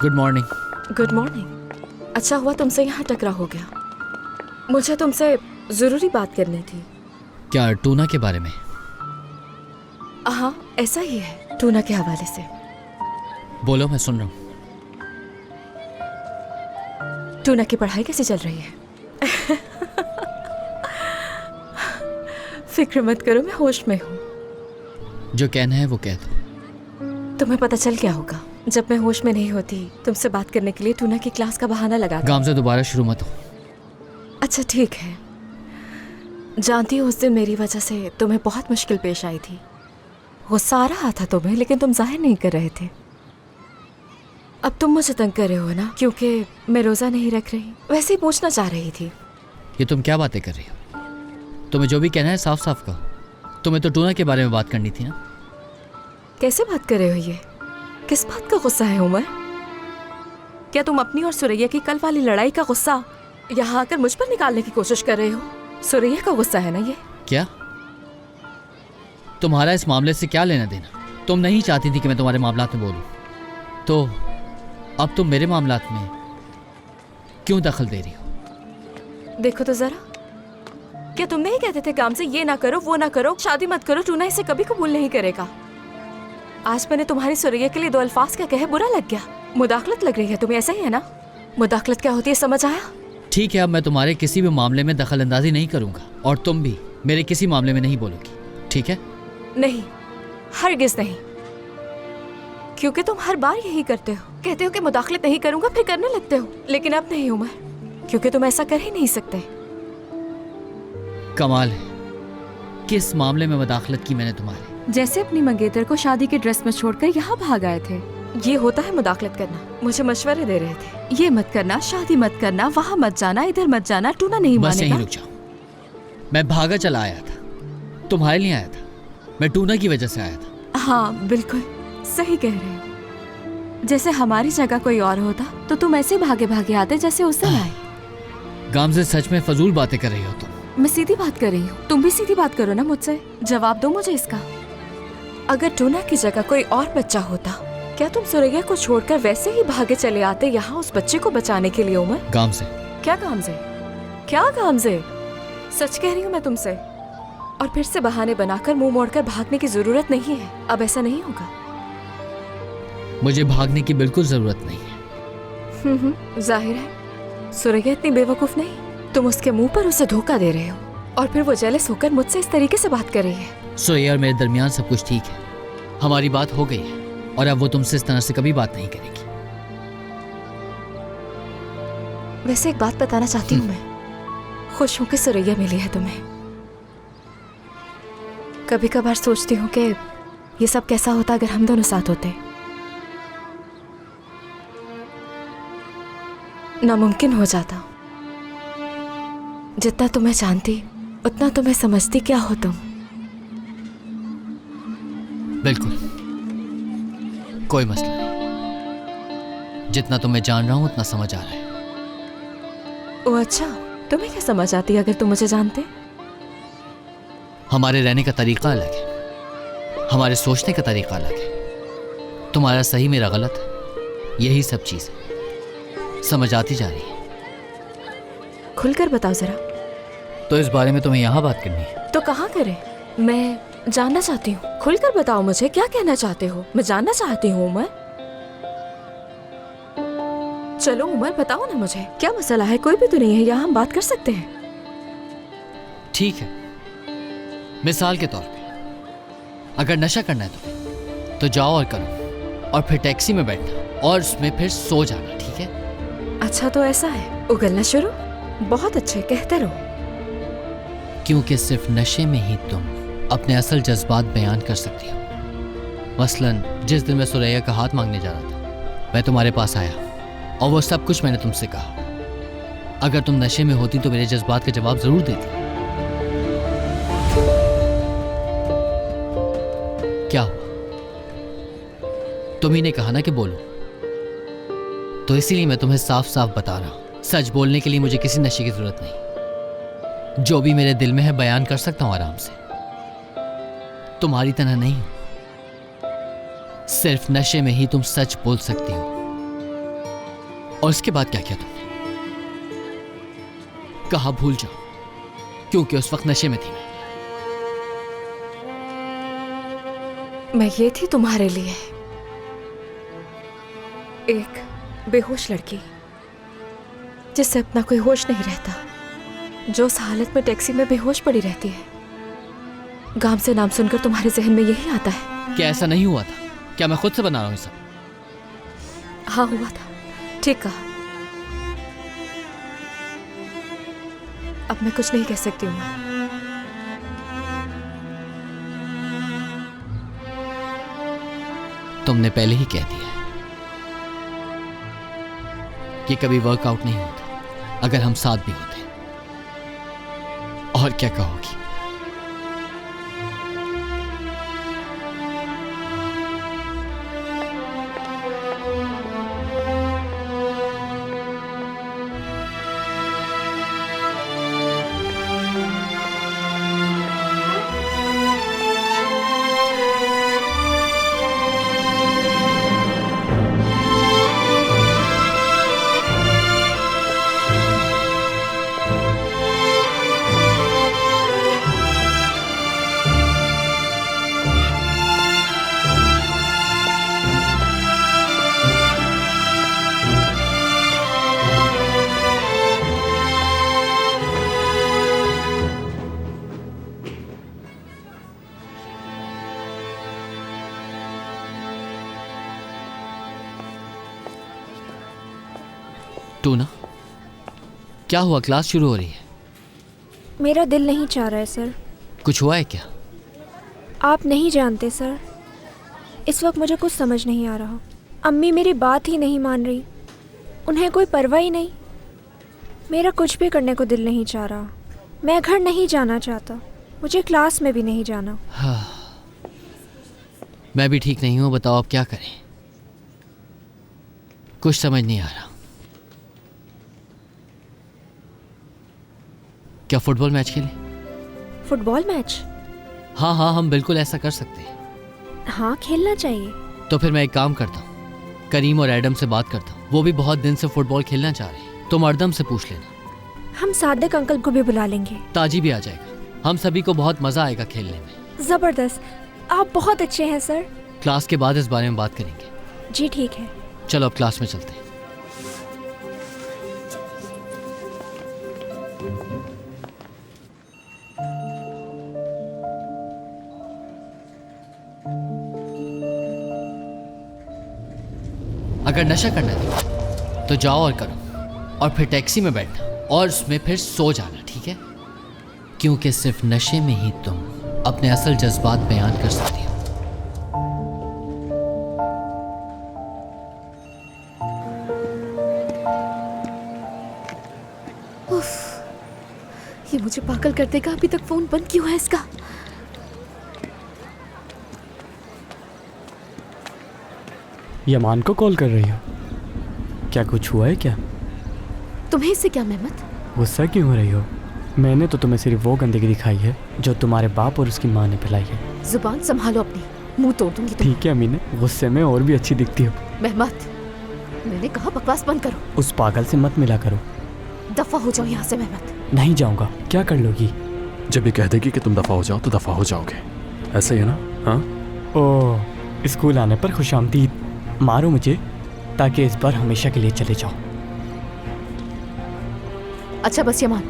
Good morning. Good morning. अच्छा हुआ तुमसे यहाँ टकरा हो गया। मुझे तुमसे ज़रूरी बात करनी थी। क्या टूना के बारे में? हाँ, ऐसा ही है, टूना के हवाले से। बोलो, मैं सुन रहा हूँ। टूना की पढ़ाई कैसी चल रही है? फिक्र मत करो, मैं होश में हूँ। जो कहना है वो कह दो। तुम्हें पता चल क्या होगा जब मैं होश में नहीं होती। तुमसे बात करने के लिए टूना की क्लास का बहाना लगा। गाम से दोबारा शुरू मत हो। अच्छा ठीक है। जानती हो, उस दिन मेरी वजह से तुम्हें बहुत मुश्किल पेश आई थी। गुस्सा आ रहा था तुम्हें, लेकिन तुम जाहिर नहीं कर रहे थे। अब तुम मुझे तंग कर रहे हो ना, क्योंकि मैं रोज़ा नहीं रख रही। वैसे ही पूछना चाह रही थी। ये तुम क्या बातें कर रही हो? तुम्हें जो भी कहना है साफ साफ कहो। तुम्हें तो टूना के बारे में बात करनी थी ना। कैसे बात कर रहे हो? ये किस बात का गुस्सा है उमर? क्या तुम अपनी और सुरैया की कल वाली लड़ाई का गुस्सा यहाँ आकर मुझ पर निकालने की कोशिश कर रहे हो? सुरैया का गुस्सा है ना ये? क्या तुम्हारा इस मामले से क्या लेना देना? तुम नहीं चाहती थी कि मैं तुम्हारे मामलात में बोलूं, तो अब तुम मेरे मामलात में क्यों दखल दे रही हो? देखो तो जरा, क्या तुम नहीं कहते थे काम से ये ना करो, वो ना करो, शादी मत करो, टूना इसे कभी कबूल नहीं करेगा। आज मैंने तुम्हारी सुरैया के लिए दो अल्फाज क्या कहे, बुरा लग गया। मुदाखलत लग रही है तुम्हें, ऐसा ही है ना? मुदाखलत क्या होती है समझ आया? ठीक है, अब मैं तुम्हारे किसी भी मामले में दखल अंदाजी नहीं करूंगा और तुम भी मेरे किसी मामले में नहीं बोलोगी, ठीक है? नहीं, हरगिज नहीं। क्योंकि तुम हर बार यही करते हो, कहते हो कि मुदाखलत नहीं करूंगा, फिर करने लगते हो। लेकिन अब नहीं उमर, क्योंकि तुम ऐसा कर ही नहीं सकते। कमाल है, किस मामले में मुदाखलत की मैंने तुम्हारे? जैसे अपनी मंगेतर को शादी के ड्रेस में छोड़कर यहाँ भाग आए थे। ये होता है मुदाखलत करना। मुझे मशवरे दे रहे थे, ये मत करना, शादी मत करना, वहाँ मत जाना, इधर मत जाना, टूना नहीं बस मानेगा। यहीं रुक जाओ। मैं भागा चला आया था, तुम्हारे लिए आया था, मैं टूना की वजह से आया था। हाँ बिल्कुल सही कह रहे हो। जैसे हमारी जगह कोई और होता तो तुम ऐसे भागे भागे आते जैसे उस दिन आए। गाम से सच में फजूल बातें कर रही हो तुम। मैं सीधी बात कर रही हूँ, तुम भी सीधी बात करो ना मुझसे। जवाब दो मुझे इसका। अगर टूना की जगह कोई और बच्चा होता, क्या तुम सुरैया को छोड़कर वैसे ही भागे चले आते यहाँ उस बच्चे को बचाने के लिए उमर? गाम से। क्या काम से? क्या काम से? सच कह रही हूँ मैं तुमसे। और फिर से बहाने बनाकर मुंह मोड़कर भागने की जरूरत नहीं है। अब ऐसा नहीं होगा। मुझे भागने की बिल्कुल जरूरत नहीं है। जाहिर है सुरैया इतनी बेवकूफ नहीं। तुम उसके मुंह पर उसे धोखा दे रहे हो और फिर वो जेलस होकर मुझसे इस तरीके से बात कर रही है। सुरैया और मेरे दरमियान सब कुछ ठीक है, हमारी बात हो गई है और अब वो तुमसे इस तरह से कभी बात नहीं करेगी। वैसे एक बात बताना चाहती हूँ मैं, खुश हूँ कि सुरैया मिली है तुम्हें। कभी कभार सोचती हूँ कि ये सब कैसा होता अगर हम दोनों साथ होते। नामुमकिन हो जाता। जितना तुम्हें जानती उतना तुम्हें समझती क्या हो तुम। बिल्कुल कोई मसला नहीं। जितना तुम्हें जान रहा हूं उतना समझ आ रहा है। ओ अच्छा, तुम्हें क्या समझ आती अगर तुम मुझे जानते? हमारे रहने का तरीका अलग है, हमारे सोचने का तरीका अलग है। तुम्हारा सही मेरा गलत है, यही सब चीजें समझ आती जा रही है। खुलकर बताओ जरा। तो इस बारे में तुम्हें यहाँ बात करनी है? तो कहाँ करें? मैं जानना चाहती हूँ। खुलकर बताओ मुझे, क्या कहना चाहते हो? मैं जानना चाहती हूँ उमर। चलो उमर बताओ ना मुझे, क्या मसला है? कोई भी तो नहीं है यहाँ, हम बात कर सकते हैं। ठीक है, मिसाल के तौर पे अगर नशा करना है तुम्हें तो जाओ और करो, और फिर टैक्सी में बैठना और उसमें फिर सो जाना, ठीक है? अच्छा तो ऐसा है, उगलना शुरू। बहुत अच्छे, कहते रहो। क्योंकि सिर्फ नशे में ही तुम अपने असल जज्बात बयान कर सकती हो। मसलन जिस दिन मैं सुरैया का हाथ मांगने जा रहा था, मैं तुम्हारे पास आया और वो सब कुछ मैंने तुमसे कहा। अगर तुम नशे में होती तो मेरे जज्बात का जवाब जरूर देती। क्या हुआ? तुम ही ने कहा ना कि बोलो, तो इसीलिए मैं तुम्हें साफ साफ बता रहा हूं, सच बोलने के लिए मुझे किसी नशे की जरूरत नहीं। जो भी मेरे दिल में है बयान कर सकता हूं आराम से। तुम्हारी तरह नहीं, सिर्फ नशे में ही तुम सच बोल सकती हो। और इसके बाद क्या किया तुमने? कहा भूल जाओ, क्योंकि उस वक्त नशे में थी मैं ये थी तुम्हारे लिए एक बेहोश लड़की जिससे अपना कोई होश नहीं रहता, जो उस हालत में टैक्सी में बेहोश पड़ी रहती है। गांव से नाम सुनकर तुम्हारे जहन में यही आता है? क्या ऐसा नहीं हुआ था? क्या मैं खुद से बना रहा हूँ ये सब? हाँ हुआ था, ठीक कहा। अब मैं कुछ नहीं कह सकती हूँ। तुमने पहले ही कह दिया कि कभी वर्कआउट नहीं होता अगर हम साथ भी होते। और क्या कहोगी? टूना, क्या हुआ? क्लास शुरू हो रही है। मेरा दिल नहीं चाह रहा है सर। कुछ हुआ है क्या? आप नहीं जानते सर, इस वक्त मुझे कुछ समझ नहीं आ रहा। अम्मी मेरी बात ही नहीं मान रही, उन्हें कोई परवाह ही नहीं। मेरा कुछ भी करने को दिल नहीं चाह रहा। मैं घर नहीं जाना चाहता, मुझे क्लास में भी नहीं जाना। हाँ, मैं भी ठीक नहीं हूँ। बताओ अब क्या करें? कुछ समझ नहीं आ रहा। क्या फुटबॉल मैच खेलें? Football match? हाँ हाँ, हम बिल्कुल ऐसा कर सकते हैं। हाँ, खेलना चाहिए। तो फिर मैं एक काम करता हूँ, करीम और एडम से बात करता हूँ। वो भी बहुत दिन से फुटबॉल खेलना चाह रहे हैं। तुम अर्दम से पूछ लेना। हम सादिक अंकल को भी बुला लेंगे। ताजी भी आ जाएगा। हम सभी को बहुत मजा आएगा खेलने में। ज़बरदस्त, आप बहुत अच्छे हैं सर। क्लास के बाद इस बारे में बात करेंगे। जी ठीक है। चलो अब क्लास में चलते हैं। अगर नशा करना है तो जाओ और करो, और फिर टैक्सी में बैठना और उसमें फिर सो जाना, ठीक है? क्योंकि सिर्फ नशे में ही तुम अपने असल जज्बात बयान कर सकती हो। ये मुझे पागल कर देगा। अभी तक फोन बंद क्यों है इसका? यमान को कॉल कर रही हो? क्या कुछ हुआ है क्या? तुम्हें इससे क्या मेहमत? गुस्सा क्यों हो रही हो? मैंने तो तुम्हें सिर्फ वो गंदगी दिखाई है जो तुम्हारे बाप और उसकी माँ ने फैलाई है। जुबान संभालो अपनी, मुंह तोड़ दूंगी तुम्हें। ठीक है अमीने, गुस्से में और भी अच्छी दिखती हो। मेहमत, मैंने कहा बकवास बंद करो। उस पागल से मत मिला करो। दफा हो जाओ यहाँ से मेहमत। नहीं जाऊंगा। क्या कर लोगी? जब ये कह देगी कि तुम दफा हो जाओ तो दफा हो जाओगे, ऐसा ही है ना? हाँ। ओह, स्कूल आने पर खुशामदीद। मारो मुझे ताकि इस बार हमेशा के लिए चले जाओ। अच्छा बस यमान,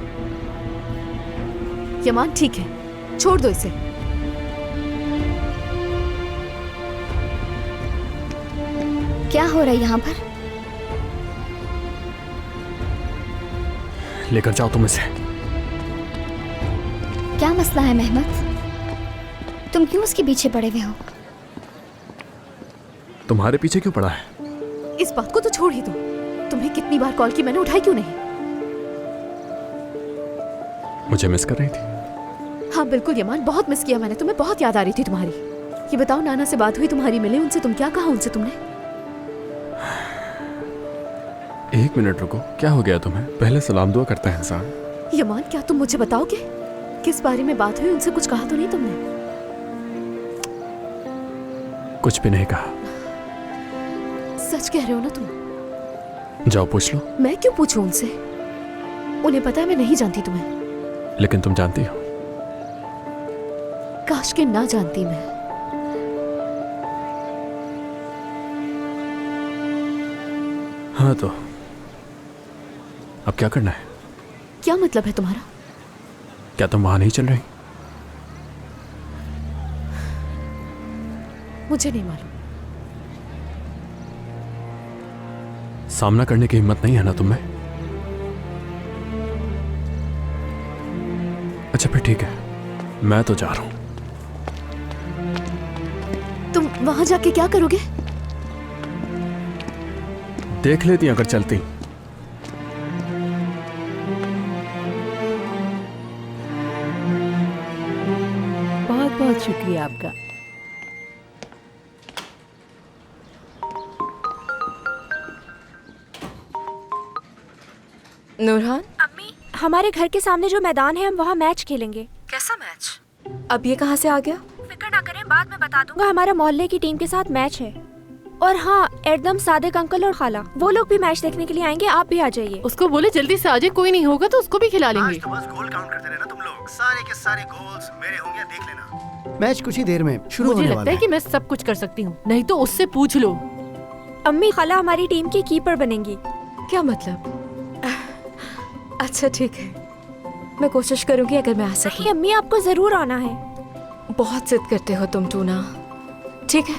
यमान ठीक है, छोड़ दो इसे। क्या हो रहा है यहाँ पर? लेकर जाओ तुम इसे। क्या मसला है मेहमत? तुम क्यों उसके पीछे पड़े हुए हो? तुम्हारे पीछे क्यों पड़ा है? इस बात को तो छोड़ ही दो। तुम्हें कितनी बार कॉल की, मैंने उठाई क्यों नहीं? मुझे मिस कर रही थी? हाँ बिल्कुल यमान, बहुत मिस किया मैंने तुम्हें। बहुत याद आ रही थी तुम्हारी। ये बताओ, नाना से बात हुई तुम्हारी? मिले उनसे? तुम क्या कहा उनसे तुमने? एक मिनट रुको, क्या हो गया तुम्हें? पहले सलाम दुआ करता है इंसान। यमान क्या तुम मुझे बताओगे किस बारे में बात हुई उनसे? कुछ कहा तो नहीं तुमने? कुछ भी नहीं कहा। सच कह रहे हो ना तुम? जाओ पूछ लो। मैं क्यों पूछूं उनसे? उन्हें पता है मैं नहीं जानती तुम्हें। लेकिन तुम जानती हो। काश के ना जानती मैं। हाँ तो अब क्या करना है? क्या मतलब है तुम्हारा? क्या तुम वहां नहीं चल रही? मुझे नहीं मालूम। सामना करने की हिम्मत नहीं है ना तुम्हें? अच्छा फिर ठीक है, मैं तो जा रहा हूं। तुम वहां जाके क्या करोगे? देख लेती अगर चलती। बहुत बहुत शुक्रिया आपका। नूरहान, अम्मी, हमारे घर के सामने जो मैदान है हम वहाँ मैच खेलेंगे। कैसा मैच? अब ये कहाँ से आ गया? फिक्र ना करें, बाद में बता दूंगा। हमारा मोहल्ले की टीम के साथ मैच है। और हाँ, एकदम सादिक अंकल और खाला वो लोग भी मैच देखने के लिए आएंगे, आप भी आ जाइए। उसको बोले जल्दी से आ जाए, कोई नहीं होगा तो उसको भी खिला लेंगे। आज तो बस गोल काउंट करते रहना तुम लोग। सारे के सारे गोल्स मेरे होंगे, देख लेना। मैच कुछ ही देर में शुरू मुझे होने लगता वाला है कि मैं सब कुछ कर सकती हूँ, नहीं तो उससे पूछ लो। अम्मी, खाला हमारी टीम की कीपर बनेंगी। क्या मतलब? अच्छा ठीक है, मैं कोशिश करूंगी अगर मैं आ सकी। नहीं अम्मी, आपको जरूर आना है। बहुत जिद करते हो तुम टूना। ठीक है,